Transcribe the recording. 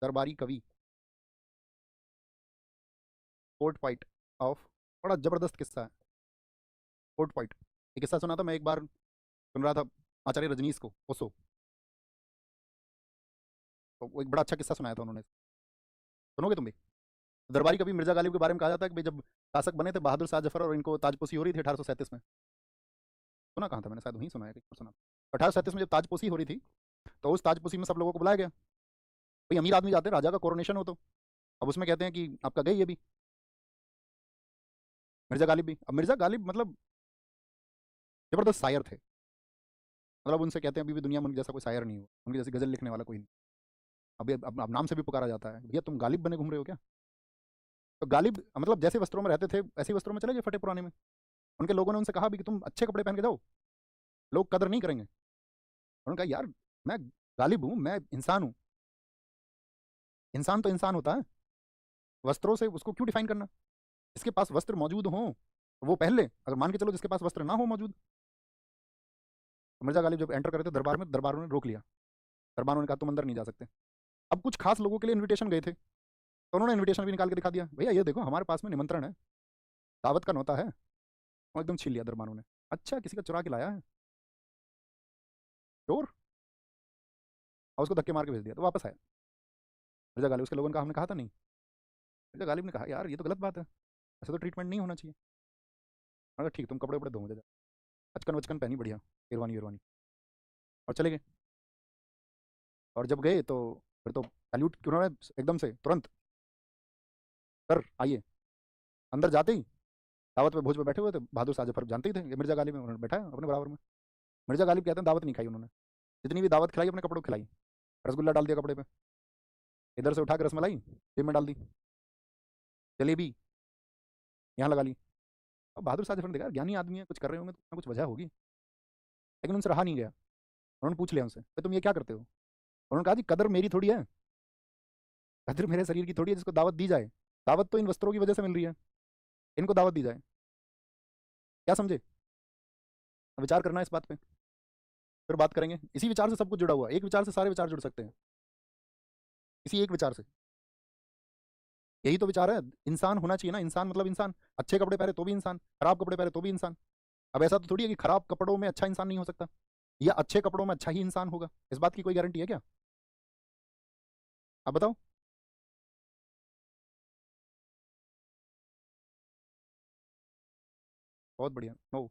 दरबारी कवि, court fight of, बड़ा जबरदस्त किस्सा है। कोर्ट फाइट, ये किस्सा सुना था मैं एक बार, सुन रहा था आचार्य रजनीश को ओसो, तो वो एक बड़ा अच्छा किस्सा सुनाया था उन्होंने। सुनोगे तुम भी? दरबारी कवि मिर्जा गालिब के बारे में कहा जाता है कि भाई जब शासक बने थे बहादुर शाह जफर और इनको ताजपोशी हो रही थी 1837 में। सुना कहाँ था मैंने, शायद वहीं सुना है, कहीं और सुना। 1837 में जब ताजपोशी हो रही थी तो उस ताजपोशी में सब लोगों को बुलाया गया। भाई अमीर आदमी जाते हैं, राजा का कोरोनेशन हो तो। अब उसमें कहते हैं कि आपका गए ये भी, मिर्जा गालिब भी। अब मिर्जा गालिब मतलब जबरदस्त शायर थे। मतलब उनसे कहते हैं अभी भी दुनिया में उनके जैसा कोई शायर नहीं हुआ, उनकी जैसी गजल लिखने वाला कोई नहीं। अभी अब नाम से भी पुकारा जाता है, भैया तुम गालिब बने घूम रहे हो क्या? तो गालिब मतलब जैसे वस्त्रों में रहते थे ऐसे ही वस्त्रों में चले गए फटे पुराने में। उनके लोगों ने उनसे कहा भी कि तुम अच्छे कपड़े पहन के जाओ, लोग कदर नहीं करेंगे। उन्होंने कहा यार मैं गालिब हूँ, मैं इंसान हूँ, इंसान तो इंसान होता है, वस्त्रों से उसको क्यों डिफाइन करना? जिसके पास वस्त्र मौजूद हो वो पहन ले, अगर मान के चलो जिसके पास वस्त्र ना हो मौजूद। तो मिर्जा गालिब जब एंटर करे थे दरबार में, दरबारों ने रोक लिया। दरबारों ने कहा तुम अंदर नहीं जा सकते। अब कुछ खास लोगों के लिए इनविटेशन गए थे, तो उन्होंने इनविटेशन भी निकाल के दिखा दिया, भैया ये देखो हमारे पास में निमंत्रण है, दावत का नौता है। वो एकदम छीन लिया दरबारों ने। अच्छा किसी का चुरा के लाया है, चोर। और उसको धक्के मार के भेज दिया, तो वापस आया। मिर्जा गालिब, उसके लोगों ने कहा हमने कहा था नहीं। मिर्जा गालिब ने कहा यार ये तो गलत बात है, ऐसा तो ट्रीटमेंट नहीं होना चाहिए। अगर ठीक तुम कपड़े उपड़े दो मुझे, अचकन वचकन पहनी बढ़िया, शेरवानी वेरवानी, और चले गए। और जब गए तो फिर तो सैल्यूट उन्होंने एकदम से तुरंत, सर आइए। अंदर जाते ही दावत पे भोज पे बैठे हुए थे बहादुर शाह जफर, जानते ही थे ये मिर्जा गालिब में, उन्होंने बैठा है अपने बराबर में। मिर्जा गालिब कहते हैं दावत नहीं खाई उन्होंने, जितनी भी दावत खिलाई अपने कपड़ों को खिलाई। रसगुल्ला डाल दिया कपड़े पे, इधर से उठा के रसमलाई जेब में डाल दी, जलेबी यहाँ लगा ली। अब बहादुर शाह जफर ने देखा ज्ञानी आदमी है, कुछ कर रहे होंगे तो कुछ ना कुछ वजह होगी, लेकिन उनसे रहा नहीं गया। उन्होंने पूछ लिया उनसे तुम ये क्या करते हो? उन्होंने कहा जी कदर मेरी थोड़ी है, कदर मेरे शरीर की थोड़ी है जिसको दावत दी जाए। दावत तो इन वस्त्रों की वजह से मिल रही है, इनको दावत दी जाए। क्या समझे? विचार करना है इस बात पे, फिर बात करेंगे। इसी विचार से सब कुछ जुड़ा हुआ है, एक विचार से सारे विचार जुड़ सकते हैं, इसी एक विचार से। यही तो विचार है, इंसान होना चाहिए ना, इंसान मतलब इंसान। अच्छे कपड़े पहने तो भी इंसान, खराब कपड़े पहने तो भी इंसान। अब ऐसा तो थोड़ी है कि खराब कपड़ों में अच्छा इंसान नहीं हो सकता, या अच्छे कपड़ों में अच्छा ही इंसान होगा, इस बात की कोई गारंटी है क्या? आप बताओ। बहुत बढ़िया। ओ